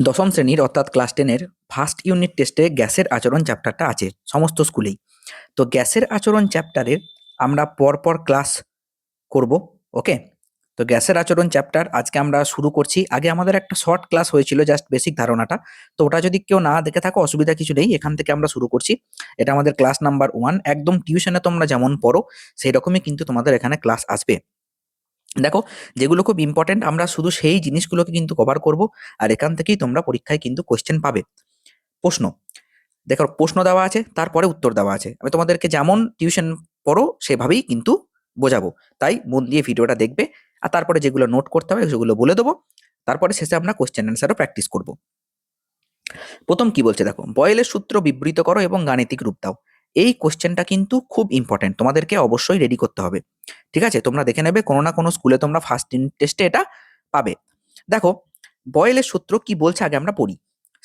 দশম শ্রেণীর অর্থাৎ ক্লাস 10-এর ফার্স্ট ইউনিট টেস্টে গ্যাসের আচরণ চ্যাপ্টারটা আছে সমস্ত স্কুলেই। তো গ্যাসের আচরণ চ্যাপ্টারের আমরা পরপর ক্লাস করব। ওকে, তো গ্যাসের আচরণ চ্যাপ্টার আজকে আমরা শুরু করছি। আগে আমাদের একটা শর্ট ক্লাস হয়েছিল, জাস্ট বেসিক ধারণাটা। তো ওটা যদি কেউ না দেখে থাকো অসুবিধা কিছু নেই, এখান থেকে আমরা শুরু করছি। এটা আমাদের ক্লাস নাম্বার 1। একদম টিউশনে তোমরা যেমন পড়ো সেই রকমই কিন্তু তোমাদের এখানে ক্লাস আসবে। দেখো, যেগুলো খুব ইম্পর্টেন্ট আমরা শুধু সেই জিনিসগুলোকে কিন্তু কভার করব, আর এখান থেকেই তোমরা পরীক্ষায় কিন্তু কোশ্চেন পাবে। প্রশ্ন দেখো, প্রশ্ন দেওয়া আছে, তারপরে উত্তর দেওয়া আছে। আমি তোমাদেরকে যেমন টিউশন পড়ো সেভাবেই কিন্তু বোঝাবো, তাই মন দিয়ে ভিডিওটা দেখবে। আর তারপরে যেগুলো নোট করতে হবে সেগুলো বলে দেবো। তারপরে শেষে আমরা কোশ্চেন অ্যান্সারও প্র্যাকটিস করব। প্রথম কি বলছে দেখো, বয়েলের সূত্র বিবৃত করো এবং গাণিতিক রূপ দাও। এই কোশ্চেনটা কিন্তু খুব ইম্পর্টেন্ট, তোমাদেরকে অবশ্যই রেডি করতে হবে। ঠিক আছে, তোমরা দেখে নেবে কোনো না কোনো স্কুলে তোমরা ফার্স্ট ইউনিট টেস্টে এটা পাবে। দেখো, বয়েলের সূত্র কি বলছে আগে আমরা পড়ি।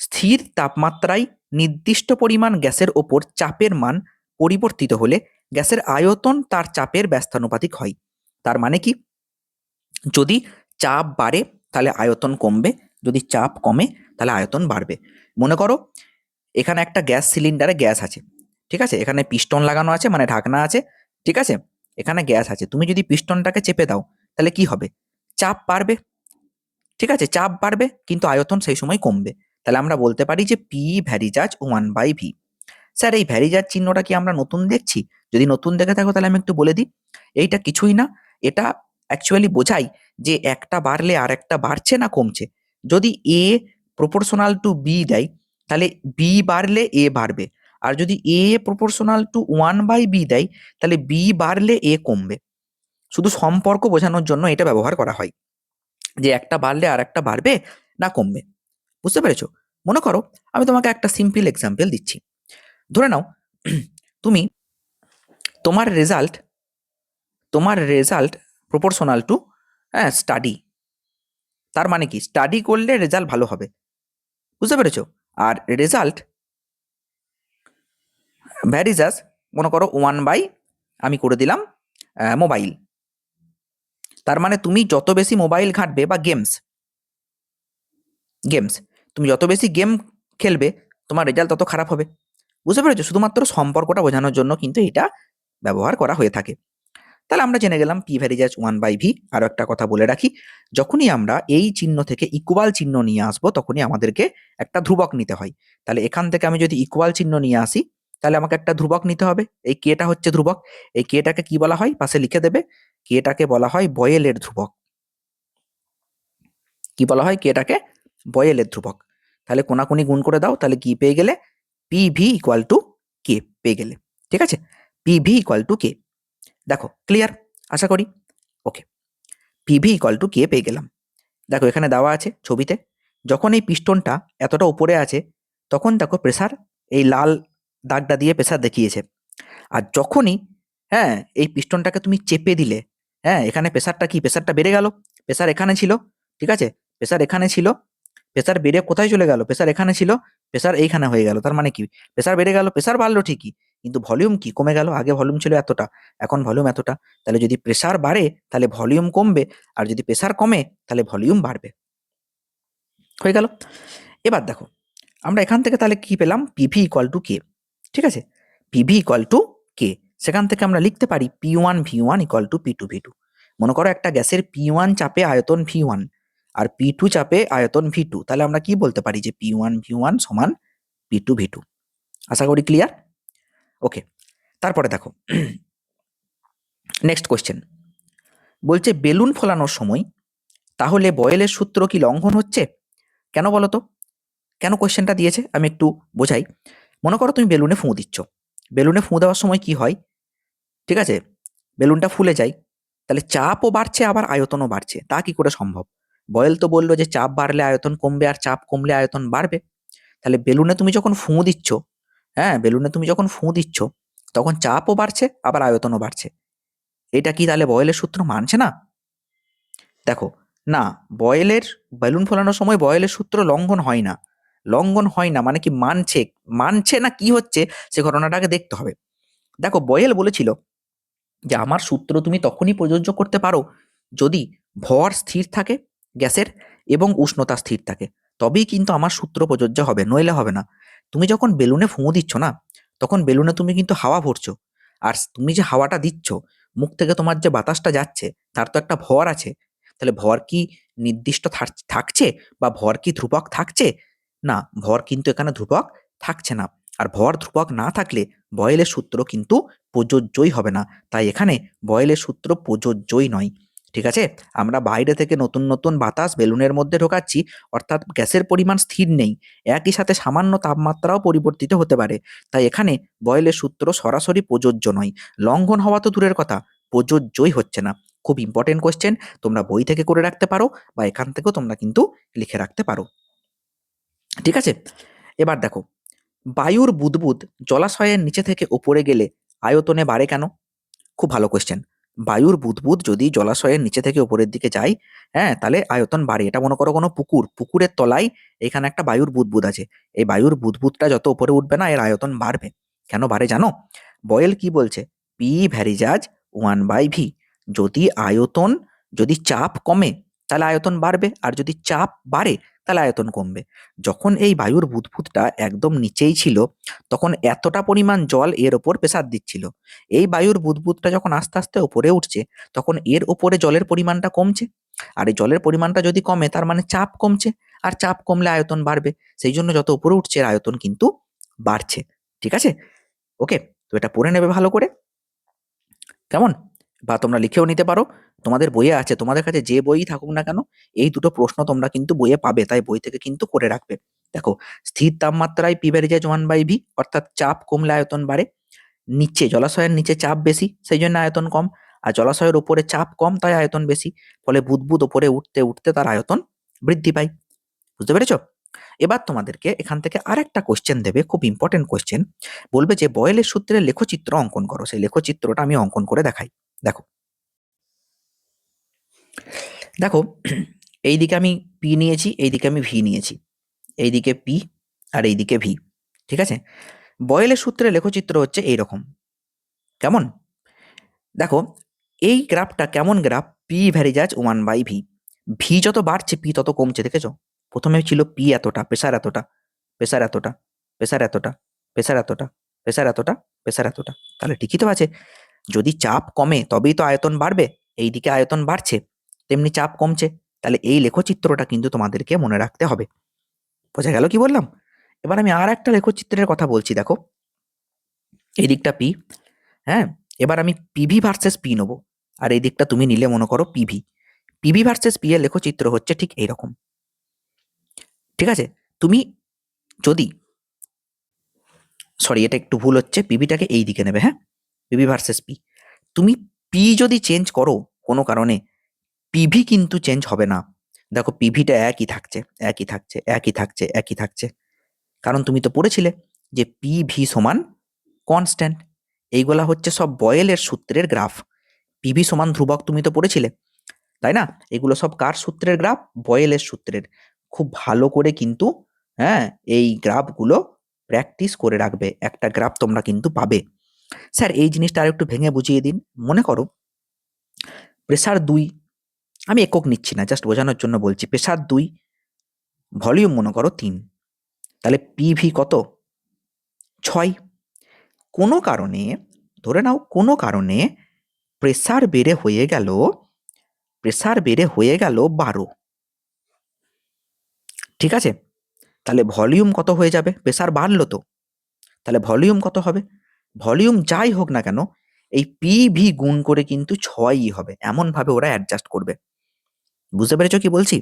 স্থির তাপমাত্রায় নির্দিষ্ট পরিমাণ গ্যাসের ওপর চাপের মান পরিবর্তিত হলে গ্যাসের আয়তন তার চাপের ব্যস্তানুপাতিক হয়। তার মানে কি, যদি চাপ বাড়ে তাহলে আয়তন কমবে, যদি চাপ কমে তাহলে আয়তন বাড়বে। মনে করো এখানে একটা গ্যাস সিলিন্ডারে গ্যাস আছে, ঠিক আছে, এখানে পিস্টন লাগানো আছে মানে ঢাকনা আছে, ঠিক আছে, এখানে গ্যাস আছে। তুমি যদি পিস্টনটাকে চেপে দাও তাহলে কি হবে, চাপ বাড়বে, ঠিক আছে, চাপ বাড়বে কিন্তু আয়তন সেই সময় কমবে। তাহলে আমরা বলতে পারি যে পি ভ্যারিজাজ 1/v। স্যার এই ভ্যারিজাজ চিহ্নটা কি আমরা নতুন দেখছি? যদি নতুন দেখে থাকো তাহলে আমি একটু বলে দিই। এইটা কিছুই না, এটা অ্যাকচুয়ালি বোঝাই যে একটা বাড়লে আর একটা বাড়ছে না কমছে। যদি এ প্রপোর্শনাল টু বি দেয় তাহলে বি বাড়লে এ বাড়বে, আর যদি এ প্রপোর্শনাল টু 1/b দেয় তাহলে বি বাড়লে এ কমবে। শুধু সম্পর্ক বোঝানোর জন্য এটা ব্যবহার করা হয়, যে একটা বাড়লে আর একটা বাড়বে না কমবে। বুঝতে পেরেছো? মনে করো আমি তোমাকে একটা সিম্পল এক্সাম্পল দিচ্ছি। ধরে নাও তুমি তোমার রেজাল্ট প্রপোর্শনাল টু স্টাডি। তার মানে কি, স্টাডি করলে রেজাল্ট ভালো হবে। বুঝতে পেরেছো? আর রেজাল্ট ভ্যারিজাস, মনে করো 1/, আমি করে দিলাম মোবাইল। তার মানে তুমি যত বেশি মোবাইল ঘাঁটবে বা গেমস তুমি যত বেশি গেম খেলবে তোমার রেজাল্ট তত খারাপ হবে। বুঝতে পেরেছো? শুধুমাত্র সম্পর্কটা বোঝানোর জন্য কিন্তু এটা ব্যবহার করা হয়ে থাকে। তাহলে আমরা জেনে গেলাম পি ভ্যারিজাজ 1/v। আরো একটা কথা বলে রাখি, যখনই আমরা এই চিহ্ন থেকে ইকুয়াল চিহ্ন নিয়ে আসবো তখনই আমাদেরকে একটা ধ্রুবক নিতে হয়। তাহলে এখান থেকে আমি যদি ইকুয়াল চিহ্ন নিয়ে আসি তাহলে আমাকে একটা ধ্রুবক নিতে হবে। এই কেটা হচ্ছে ধ্রুবক। এই কেটাকে কি বলা হয় পাশে লিখে দেবে, কেটাকে বলা হয় বয়েলের ধ্রুবক। কি বলা হয় কেটাকে? বয়েলের ধ্রুবক। তাহলে কোনাকুনি গুণ করে দাও, তাহলে কি পেয়ে গেলে, পিভি ইকুয়াল টু কে পেয়ে গেলে। ঠিক আছে, পিভি ইকুয়াল টু কে। দেখো ক্লিয়ার আশা করি। ওকে, পিভি ইকুয়াল টু কে পেয়ে গেলাম। দেখো এখানে দেওয়া আছে ছবিতে, যখন এই পিস্টনটা এতটা উপরে আছে তখন দেখো প্রেসার, এই লাল দাগটা দিয়ে প্রেসার দেখিয়েছে। আর যখনই এই পিস্টনটাকে তুমি চেপে দিলে, এখানে প্রেসারটা কি, প্রেসারটা বেড়ে গেল। প্রেসার এখানে ছিল, ঠিক আছে, প্রেসার এখানে ছিল, প্রেসার বেড়ে কোথায় চলে গেল, প্রেসার এখানে ছিল, প্রেসার এইখানে হয়ে গেল। তার মানে কি, প্রেসার বেড়ে গেল, প্রেসার বাড়লো ঠিকই, কিন্তু ভলিউম কি কমে গেল। আগে ভলিউম ছিল এতটা, এখন ভলিউম এতটা। তাহলে যদি প্রেসার বাড়ে তাহলে ভলিউম কমবে, আর যদি প্রেসার কমে তাহলে ভলিউম বাড়বে। হয়ে গেল। এবার দেখো আমরা এখান থেকে তাহলে কি পেলাম, পিভি ইকুয়াল টু কে। ঠিক আছে, পিভি ইকুয়াল টু কে, সেখান থেকে আমরা লিখতে পারি P1V1 ইকুয়াল টু P2V2। মনে করো একটা গ্যাসের P1 চাপে আয়তন V1 আর P2 চাপে আয়তন V2, তাহলে আমরা কি বলতে পারি যে P1V1 সমান P2V2। আশা করি ক্লিয়ার। ওকে, তারপরে দেখো নেক্সট কোশ্চেন বলছে বেলুন ফোলানোর সময় তাহলে বয়েলের সূত্র কি লঙ্ঘন হচ্ছে? কেন বলো তো, কেন কোশ্চেনটা দিয়েছে আমি একটু বোঝাই। মনে করো তুমি বেলুনে ফুঁ দিচ্ছ, বেলুনে ফুঁ দেওয়ার সময় কি হয়, ঠিক আছে, বেলুনটা ফুলে যায়, তাহলে চাপও বাড়ছে আবার আয়তনও বাড়ছে। তা কি করে সম্ভব? বয়েল তো বললো যে চাপ বাড়লে আয়তন কমবে আর চাপ কমলে আয়তন বাড়বে। তাহলে বেলুনে তুমি যখন ফুঁ দিচ্ছ, বেলুনে তুমি যখন ফুঁ দিচ্ছ তখন চাপও বাড়ছে আবার আয়তনও বাড়ছে। এটা কি তাহলে বয়েলের সূত্র মানছে না? দেখো না, বয়েলের বেলুন ফোলানোর সময় বয়েলের সূত্র লঙ্ঘন হয় না। লঙ্ঘন হয় না মানে কি, মানছে, মানছে না কি হচ্ছে সে ঘটনাটাকে দেখতে হবে। দেখো বয়েল বলেছিল যে আমার সূত্র তুমি তখনই প্রযোজ্য করতে পারো যদি ভর স্থির থাকে গ্যাসের এবং উষ্ণতা স্থির থাকে, তবেই কিন্তু আমার সূত্র প্রযোজ্য হবে, নইলে হবে না। তুমি যখন বেলুনে ফুঁ দিচ্ছ না, তখন বেলুনে তুমি কিন্তু হাওয়া ভরছো, আর তুমি যে হাওয়াটা দিচ্ছ, মুখ থেকে তোমার যে বাতাসটা যাচ্ছে, তার তো একটা ভর আছে। তাহলে ভর কি নির্দিষ্ট থাকছে, বা ভর কি ধ্রুবক থাকছে? না, ভর কিন্তু এখানে ধ্রুবক থাকছে না। আর ভর ধ্রুবক না থাকলে বয়েলের সূত্র কিন্তু প্রযোজ্যই হবে না। তাই এখানে বয়েলের সূত্র প্রযোজ্যই নয়। ঠিক আছে? আমরা বাইরে থেকে নতুন নতুন বাতাস বেলুনের মধ্যে ঢোকাচ্ছি, অর্থাৎ গ্যাসের পরিমাণ স্থির নেই, একই সাথে সামান্য তাপমাত্রাও পরিবর্তিত হতে পারে। তাই এখানে বয়েলের সূত্র সরাসরি প্রযোজ্য নয়। লঙ্ঘন হওয়া তো দূরের কথা, প্রযোজ্যই হচ্ছে না। খুব ইম্পর্টেন্ট কোয়েশ্চেন, তোমরা বই থেকে করে রাখতে পারো, বা এখান থেকেও তোমরা কিন্তু লিখে রাখতে পারো। ঠিক আছে? এবার দেখো, বায়ুর বুদবুদ জলাশয়ের নিচে থেকে উপরে গেলে আয়তনে বাড়ে কেন? খুব ভালো কোয়েশ্চেন। বায়ুর বুদবুদ যদি জলাশয়ের নিচে থেকে উপরের দিকে যায়, হ্যাঁ, তাহলে আয়তন বাড়ে। এটা মনে করো কোনো পুকুর, পুকুরের তলায় এখানে একটা বায়ুর বুদবুদ আছে। এই বায়ুর বুদবুদটা যত উপরে উঠবে না, এর আয়তন বাড়বে। কেন বাড়ে জানো? বয়েল কি বলছে? P ভ্যারিজাজ 1/v। যদি আয়তন, যদি চাপ কমে তাহলে আয়তন বাড়বে, আর যদি চাপ বাড়ে তাহলে আয়তন কমবে। যখন এই বায়ুর বুদবুদটা একদম নিচেই ছিল, তখন এতটা পরিমাণ জল এর ওপর প্রেসার দিচ্ছিল। এই বায়ুর বুদবুদটা যখন আস্তে আস্তে উপরে উঠছে, তখন এর উপরে জলের পরিমাণটা কমছে। আর এই জলের পরিমাণটা যদি কমে, তার মানে চাপ কমছে, আর চাপ কমলে আয়তন বাড়বে। সেই জন্য যত উপরে উঠছে এর আয়তন কিন্তু বাড়ছে। ঠিক আছে? ওকে, তো এটা পড়ে নেবে ভালো করে, কেমন? বা তোমরা লিখেও নিতে পারো, তোমাদের বইয়ে আছে, তোমাদের কাছে যে বই থাকুক না কেন, এই দুটো প্রশ্ন তোমরা কিন্তু বইয়ে পাবে, তাই বই থেকে কিন্তু করে রাখবে। দেখো, স্থির তাপমাত্রায় পি ভ্যারি যায় 1/v, অর্থাৎ চাপ কমলে আয়তন বাড়ে। নিচে, জলাশয়ের নিচে চাপ বেশি, সেই জন্য আয়তন কম। আর জলাশয়ের উপরে চাপ কম, তাই আয়তন বেশি। ফলে বুদবুদ উপরে উঠতে উঠতে তার আয়তন বৃদ্ধি পায়। বুঝতে পেরেছো? এবার তোমাদেরকে এখান থেকে আরেকটা কোশ্চেন দেবে, খুব ইম্পর্টেন্ট কোশ্চেন। বলবে যে বয়েলের সূত্রের লেখচিত্র অঙ্কন করো। সেই লেখচিত্রটা আমি অঙ্কন করে দেখাই। দেখো, দেখো, এইদিকে আমি পি নিয়েছি, এইদিকে আমি ভি নিয়েছি। এইদিকে পি আর এইদিকে ভি। ঠিক আছে? বয়েলের সূত্রের লেখচিত্র হচ্ছে এইরকম। কেমন? দেখো, এই গ্রাফটা কেমন গ্রাফ? P ভ্যারিজাজ 1/v। ভি যত বাড়ছে পি তত কমছে, দেখেছো? প্রথমে ছিল পি এতটা, প্রেসার এতটা, প্রেসার এতটা, প্রেসার এতটা, প্রেসার এতটা, প্রেসার এতটা, প্রেসার এতটা। তাহলে ঠিকই তো আছে। যদি চাপ কমে তবেই তো আয়তন বাড়বে। এইদিকে আয়তন বাড়ছে, তেমনি চাপ কমছে। তাহলে এই লেখচিত্রটা কিন্তু তোমাদেরকে মনে রাখতে হবে। বোঝা গেল কি বললাম? এবার আমি আর একটা লেখচিত্রের কথা বলছি, দেখো। এই দিকটা পি, হ্যাঁ। এবার আমি পিভি ভার্সেস পি নেবো, আর এই দিকটা তুমি নিলে মনে করো পিভি। পিভি ভার্সেস পি এর লেখচিত্র হচ্ছে ঠিক এইরকম। ঠিক আছে? তুমি যদি, সরি, এটা একটু ভুল হচ্ছে, পিভিটাকে এই দিকে নেবে, হ্যাঁ, পিভি ভার্সেস পি। তুমি পি যদি চেঞ্জ করো কোনো কারণে, পিভি কিন্তু চেঞ্জ হবে না। দেখো, পিভিটা একই থাকছে, একই থাকছে, একই থাকছে, একই থাকছে। কারণ তুমি তো পড়েছিলে যে পিভি সমান কনস্ট্যান্ট। এইগুলা হচ্ছে সব বয়েলের সূত্রের গ্রাফ। পিভি সমান ধ্রুবক তুমি তো পড়েছিলে, তাই না? এগুলো সব কার সূত্রের গ্রাফ? বয়েলের সূত্রের। খুব ভালো করে কিন্তু, হ্যাঁ, এই গ্রাফগুলো প্র্যাকটিস করে রাখবে। একটা গ্রাফ তোমরা কিন্তু পাবে। স্যার, এই জিনিসটা আর একটু ভেঙে বুঝিয়ে দিন। মনে করো প্রেসার 2, আমি একক নিচ্ছি না, জাস্ট বোঝানোর জন্য বলছি। প্রেসার 2, ভলিউম মনে করো 3। তাহলে পিভি কত? 6। কোনো কারণে, ধরে নাও কোনো কারণে প্রেসার বেড়ে হয়ে গেল, প্রেসার বেড়ে হয়ে গেল 12। ঠিক আছে? তাহলে ভলিউম কত হয়ে যাবে? প্রেসার বাড়লো তো, তাহলে ভলিউম কত হবে? ভলিউম যাই হোক না কেন, এই পিভি গুণ করে কিন্তু 6ই হবে। এমন ভাবে ওরা অ্যাডজাস্ট করবে। বুঝতে পেরেছো কি বলছি?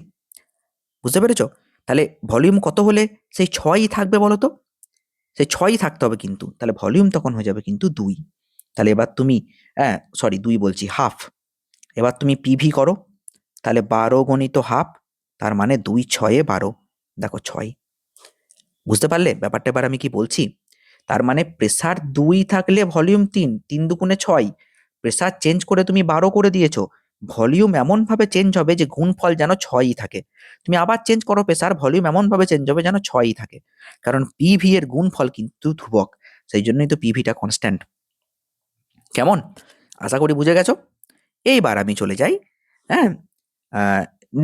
বুঝতে পেরেছো? তাহলে ভলিউম কত হলে সেই 6ই থাকবে বলো তো? সেই 6ই থাকতে হবে কিন্তু। তাহলে ভলিউম তখন হয়ে যাবে কিন্তু 2। তাহলে এবার তুমি, হ্যাঁ, সরি, 2 বলছি, হাফ। এবার তুমি পিভি করো, তাহলে 12 গণিত হাফ, তার মানে 2 6 12। দেখো 6। বুঝতে পারলে ব্যাপারটা এবার আমি কি বলছি? তার মানে প্রেসার 2 থাকলে ভলিউম 3, 3 দুগুণে 6। প্রেসার চেঞ্জ করে তুমি 12 করে দিয়েছো, ভলিউম এমন ভাবে চেঞ্জ হবে যে গুণফল যেন 6ই থাকে। তুমি আবার চেঞ্জ করো প্রেসার, ভলিউম এমন ভাবে চেঞ্জ হবে যেন 6ই থাকে। কারণ পিভি এর গুণফল কিন্তু ধ্রুবক, সেই জন্যই তো পিভিটা কনস্ট্যান্ট। কেমন? আশা করি বুঝে গেছো। এইবার আমি চলে যাই, হ্যাঁ,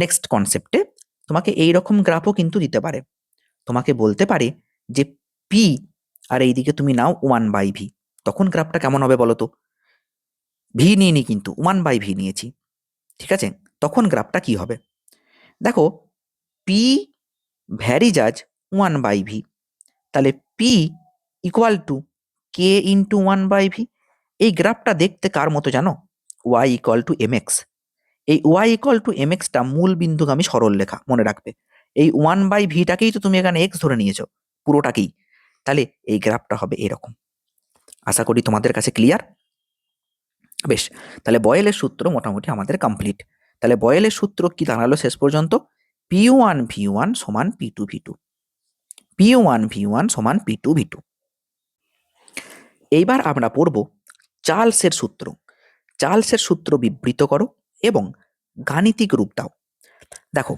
নেক্সট কনসেপ্টে। তোমাকে এইরকম গ্রাফও কিন্তু দিতে পারে, তোমাকে বলতে পারে যে পি আর এইদিকে তুমি নাও 1/v, তখন গ্রাফটা কেমন হবে বলো তো? ভি নিয়ে নি, কিন্তু 1/v নিয়েছি, ঠিক আছে? তখন গ্রাফটা কি হবে? দেখো, পি ভ্যারিজ আজ 1/v, তাহলে P equal to K into 1/v। এই গ্রাফটা দেখতে কার মতো জানো? Y equal to M X. এই ওয়াই ইকুয়াল টু এম এক্সটা মূল বিন্দুগামী সরল রেখা, মনে রাখবে। এই 1/v-টাকেই তো তুমি এখানে এক্স ধরে নিয়েছো, পুরোটাকেই। তাহলে এই গ্রাফটা হবে এরকম। আশা করি তোমাদের কাছে ক্লিয়ার। বেশ, তাহলে বয়েলের সূত্র মোটামুটি আমাদের কমপ্লিট। তাহলে বয়েলের সূত্র কি দাঁড়ালো শেষ পর্যন্ত? P1V1 সমান P2V2, P1V1 সমান P2V2। এইবার আমরা পড়ব চার্লসের সূত্র। চার্লসের সূত্র বিবৃত করো এবং গাণিতিক রূপ দাও। দেখো,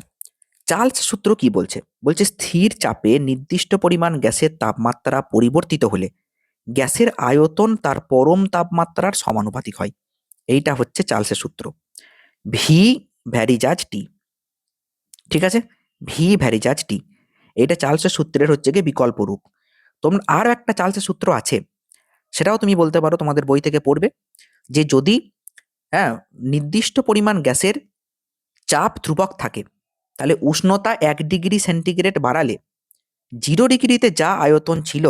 চার্লস সূত্র কি বলছে? বলছে স্থির চাপে নির্দিষ্ট পরিমাণ গ্যাসের তাপমাত্রা পরিবর্তিত হলে গ্যাসের আয়তন তার পরম তাপমাত্রার সমানুপাতিক হয়। এইটা হচ্ছে চার্লসের সূত্র। ভি ভ্যারিজাজ টি, ঠিক আছে? ভি ভ্যারিজাজ টি, এটা চার্লসের সূত্রের হচ্ছে গিয়ে বিকল্প রূপ। তোমরা আর একটা চার্লসের সূত্র আছে, সেটাও তুমি বলতে পারো, তোমাদের বই থেকে পড়বে, যে যদি হ্যাঁ নির্দিষ্ট পরিমাণ গ্যাসের চাপ ধ্রুবক থাকে, তাহলে উষ্ণতা 1 ডিগ্রি সেন্টিগ্রেড বাড়ালে 0 ডিগ্রিতে যা আয়তন ছিল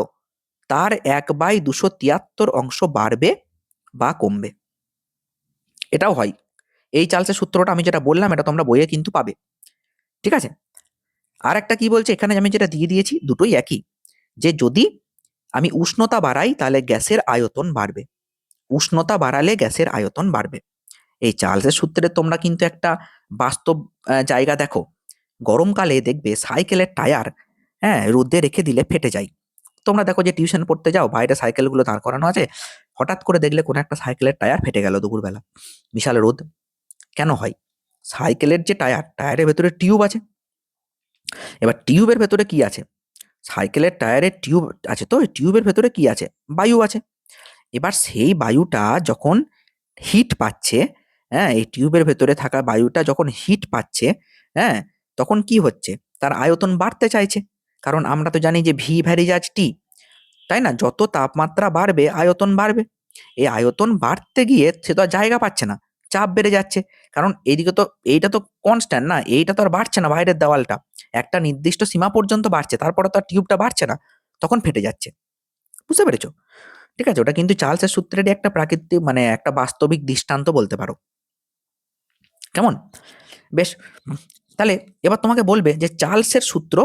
তার 1/273 অংশ বাড়বে বা কমবে। এটাও হয়। এই চার্লসের সূত্রটা আমি যেটা বললাম, এটা তোমরা বইয়ে কিন্তু পাবে, ঠিক আছে? আর একটা কি বলছে এখানে, আমি যেটা দিয়ে দিয়েছি দুটোই একই, যে যদি আমি উষ্ণতা বাড়াই তাহলে গ্যাসের আয়তন বাড়বে, উষ্ণতা বাড়ালে গ্যাসের আয়তন বাড়বে। এই চার্লসের সূত্রে তোমরা কিন্তু একটা বাস্তব জায়গা দেখো, গরমকালে দেখবে সাইকেলের টায়ার রোদে রেখে দিলে ফেটে যায়। তোমরা দেখো যে টিউশন পড়তে যাও, বাইরে সাইকেলগুলো দাঁড় করানো আছে, হঠাৎ করে দেখলে কোনো একটা সাইকেলের টায়ার ফেটে গেল দুপুরবেলা, বিশাল রোদ। কেন হয়? সাইকেলের যে টায়ার, টায়ারের ভেতরে টিউব আছে। এবার টিউবের ভেতরে কি আছে? সাইকেলের টায়ারের টিউব আছে, তো টিউবের ভেতরে কি আছে? বায়ু আছে। এবার সেই বায়ুটা যখন হিট পাচ্ছে, এই টিউবের ভেতরে থাকা বায়ুটা যখন হিট পাচ্ছে, হ্যাঁ তখন কি হচ্ছে? তার আয়তন বাড়তে চাইছে, কারণ আমরা তো জানি যে ভি ভ্যারিজাজ টি, তাই না? যত তাপমাত্রা বাড়বে আয়তন বাড়বে। এই আয়তন বাড়তে গিয়ে সে তো আর জায়গা পাচ্ছে না, চাপ বেড়ে যাচ্ছে। কারণ এইদিকে তো এইটা তো কনস্ট্যান্ট না, এইটা তো আর বাড়ছে না, বাইরের দেওয়ালটা একটা নির্দিষ্ট সীমা পর্যন্ত বাড়ছে, তারপরে তো আর টিউবটা বাড়ছে না, তখন ফেটে যাচ্ছে। বুঝতে পেরেছো? ঠিক আছে, ওটা কিন্তু চার্লসের সূত্রেরই একটা প্রাকৃতিক, মানে একটা বাস্তবিক দৃষ্টান্ত বলতে পারো। কেমন? বেশ, তাহলে এবার তোমাকে বলবে যে চার্লসের সূত্র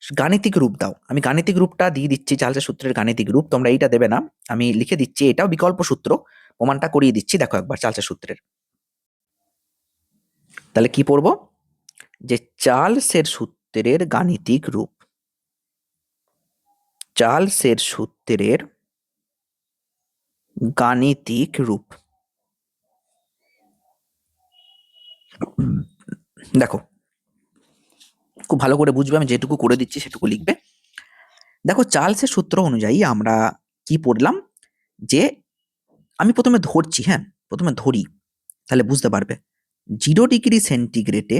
গাণিতিক রূপ দাও। আমি গাণিতিক রূপটা দিয়ে দিচ্ছি, চার্লসের সূত্রের গাণিতিক রূপ। তোমরা এইটা দেবে না, আমি লিখে দিচ্ছি, এটাও বিকল্প সূত্র, প্রমাণটা করিয়ে দিচ্ছি। দেখো একবার চার্লসের সূত্রের, তাহলে কি পড়বো? যে চার্লসের সূত্রের গাণিতিক রূপ, চার্লসের সূত্রের গাণিতিক রূপ। দেখো, খুব ভালো করে বুঝবে, আমি যেটুকু করে দিচ্ছি সেটুকু লিখবে। দেখো, চার্লসের সূত্র অনুযায়ী আমরা কি পড়লাম, যে আমি প্রথমে ধরছি, প্রথমে ধরি, তাহলে বুঝতে পারবে। 0 ডিগ্রি সেন্টিগ্রেডে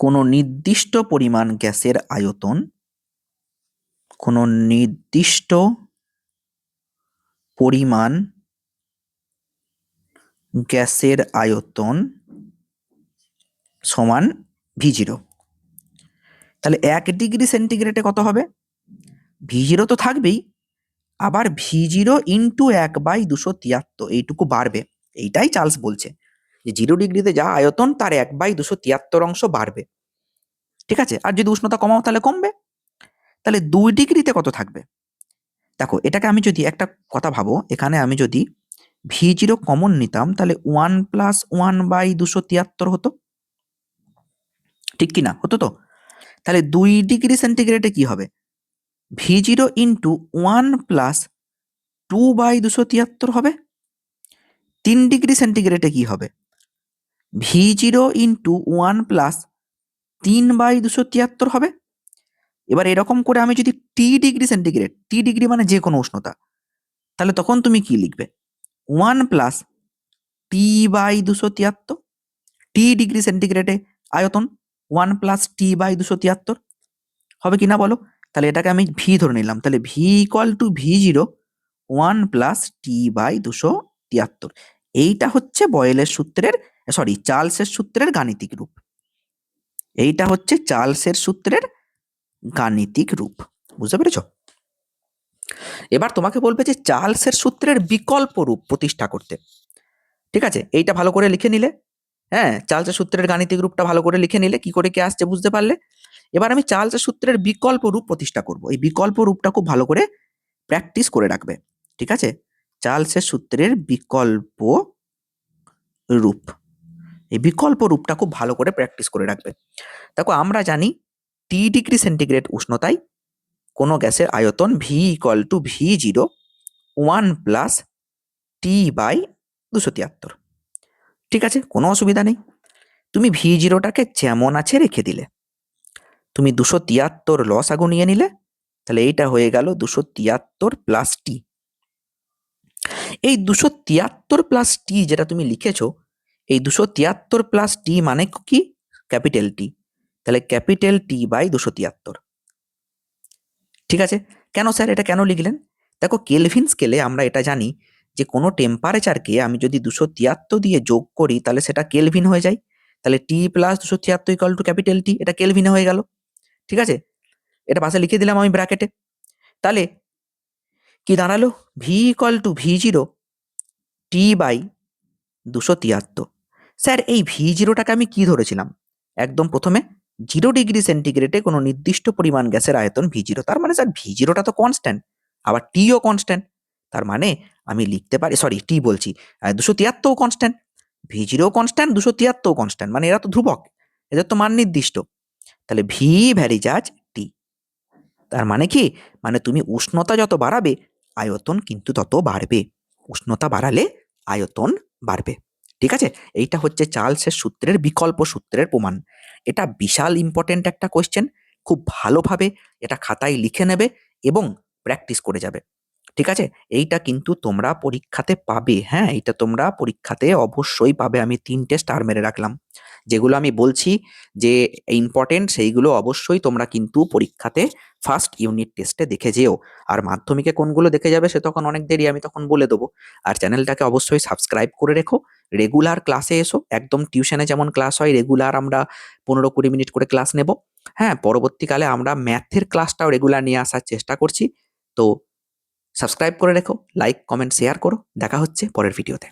কোনো নির্দিষ্ট পরিমাণ গ্যাসের আয়তন, কোনো নির্দিষ্ট পরিমাণ গ্যাসের আয়তন সমান V0। তাহলে 1 ডিগ্রি সেন্টিগ্রেডে কত হবে? V0 তো থাকবেই, আবার V0 ইন্টু 1/273 এইটুকু বাড়বে। এইটাই চার্লস বলছে, যে 0 ডিগ্রিতে যা আয়তন তার 1/273 অংশ বাড়বে, ঠিক আছে? আর যদি উষ্ণতা কমাও তাহলে কমবে। তাহলে 2 ডিগ্রিতে কত থাকবে? দেখো, এটাকে আমি যদি একটা কথা ভাবো, এখানে আমি যদি V0 কমন নিতাম, তাহলে 1 + 1/273 হতো, ঠিক কি না? হতো তো? তাহলে 2 ডিগ্রি সেন্টিগ্রেডে কি হবে? V0 ইন্টু 1 + 2/273 হবে। 3 ডিগ্রি সেন্টিগ্রেডে কি হবে? V0 ইন্টু 1 + 3/273 হবে। এবার এরকম করে আমি যদি T degree centigrade, T degree মানে যে কোনো উষ্ণতা, তাহলে তখন তুমি কি লিখবে? 1 + T/273, টি ডিগ্রি সেন্টিগ্রেডে আয়তন 1+T/273 হবে কি না বলো? তাহলে এটাকে আমি ভি ধরে নিলাম, তাহলে V equal to V0 1+T/273। এইটা হচ্ছে বয়েলের সূত্রের, সরি, চার্লসের সূত্রের গাণিতিক রূপ। এইটা হচ্ছে চার্লসের সূত্রের গাণিতিক রূপ, বুঝতে পেরেছ? এবার তোমাকে বলবে যে চার্লসের সূত্রের বিকল্প রূপ প্রতিষ্ঠা করতে। ঠিক আছে, এইটা ভালো করে লিখে নিলে, হ্যাঁ, চার্লসের সূত্রের গাণিতিক রূপটা ভালো করে লিখে নিলে, কি করে কি আসছে বুঝতে পারলে। এবার আমি চার্লসের সূত্রের বিকল্প রূপ প্রতিষ্ঠা করব। এই বিকল্প রূপটা খুব ভালো করে প্র্যাকটিস করে রাখবে, ঠিক আছে? চার্লসের সূত্রের বিকল্প রূপ, এই বিকল্প রূপটা খুব ভালো করে প্র্যাকটিস করে রাখবে। দেখো, আমরা জানি টি ডিগ্রি সেন্টিগ্রেড উষ্ণতায় কোনো গ্যাসের আয়তন V equal to V0 1+T/273। ঠিক আছে, কোনো অসুবিধা নেই। তুমি V0টাকে যেমন আছে রেখে দিলে, তুমি 273 লসাগু নিয়ে নিলে, তাহলে এইটা হয়ে গেল 273 + T। এই 273 + T যেটা তুমি লিখেছো, এই 273 + T মানে কি? Capital T. তাহলে ক্যাপিটাল T/273। ঠিক আছে, কেন স্যার এটা কেন লিখলেন? দেখো, কেলভিন স্কেলে আমরা এটা জানি যে কোনো টেম্পারেচারকে আমি যদি 273 দিয়ে যোগ করি তাহলে সেটা কেলভিন হয়ে যায়। তাহলে T+273 equal to capital T, এটা কেলভিনে হয়ে গেল। ঠিক আছে, এটা পাশে লিখে দিলাম আমি ব্র্যাকেটে। তাহলে কি দাঁড়ালো? V equal to V0 T/273। Sir, এই V0টাকে আমি কি ধরেছিলাম? একদম প্রথমে 0 ডিগ্রি সেন্টিগ্রেডে কোনো নির্দিষ্ট পরিমাণ গ্যাসের আয়তন V0। তার মানে স্যার V0টা তো কনস্ট্যান্ট, আবার টিও কনস্ট্যান্ট। তার মানে আমি লিখতে পারি, সরি, টি বলছি, 273 কনস্ট্যান্ট, V0 কনস্ট্যান্ট, 273 কনস্ট্যান্ট, মানে এরা তো ধ্রুবক, এদের তো মান নির্দিষ্ট। তাহলে ভি ভ্যারিজাজ টি। তার মানে কি? মানে তুমি উষ্ণতা যত বাড়াবে আয়তন কিন্তু তত বাড়বে। উষ্ণতা বাড়ালে আয়তন বাড়বে। ঠিক আছে, এইটা হচ্ছে চার্লসের সূত্রের বিকল্প সূত্রের প্রমাণ। এটা বিশাল ইম্পর্টেন্ট একটা কোয়েশ্চেন। খুব ভালোভাবে এটা খাতায় লিখে নেবে এবং প্র্যাকটিস করে যাবে। ঠিক আছে, এইটা কিন্তু তোমরা পরীক্ষাতে পাবে। হ্যাঁ, এটা তোমরা পরীক্ষাতে অবশ্যই পাবে। আমি 3টে স্টার মেরে রাখলাম। যেগুলো আমি বলছি যে ইম্পর্টেন্ট, সেইগুলো অবশ্যই তোমরা কিন্তু পরীক্ষাতে ফার্স্ট ইউনিট টেস্টে দেখে যেও। আর মাধ্যমিকে কোনগুলো দেখে যাবে সে তখন অনেক দেরি, আমি তখন বলে দেবো। আর চ্যানেলটাকে অবশ্যই সাবস্ক্রাইব করে রেখো। রেগুলার ক্লাসে এসো, একদম টিউশনে যেমন ক্লাস হয় রেগুলার আমরা 15-20 মিনিট করে ক্লাস নেব। হ্যাঁ, পরবর্তীকালে আমরা ম্যাথের ক্লাসটাও রেগুলার নিয়ে আসার চেষ্টা করছি। তো সাবস্ক্রাইব করে রেখো, লাইক, কমেন্ট, শেয়ার করো। দেখা হচ্ছে পরের ভিডিওতে।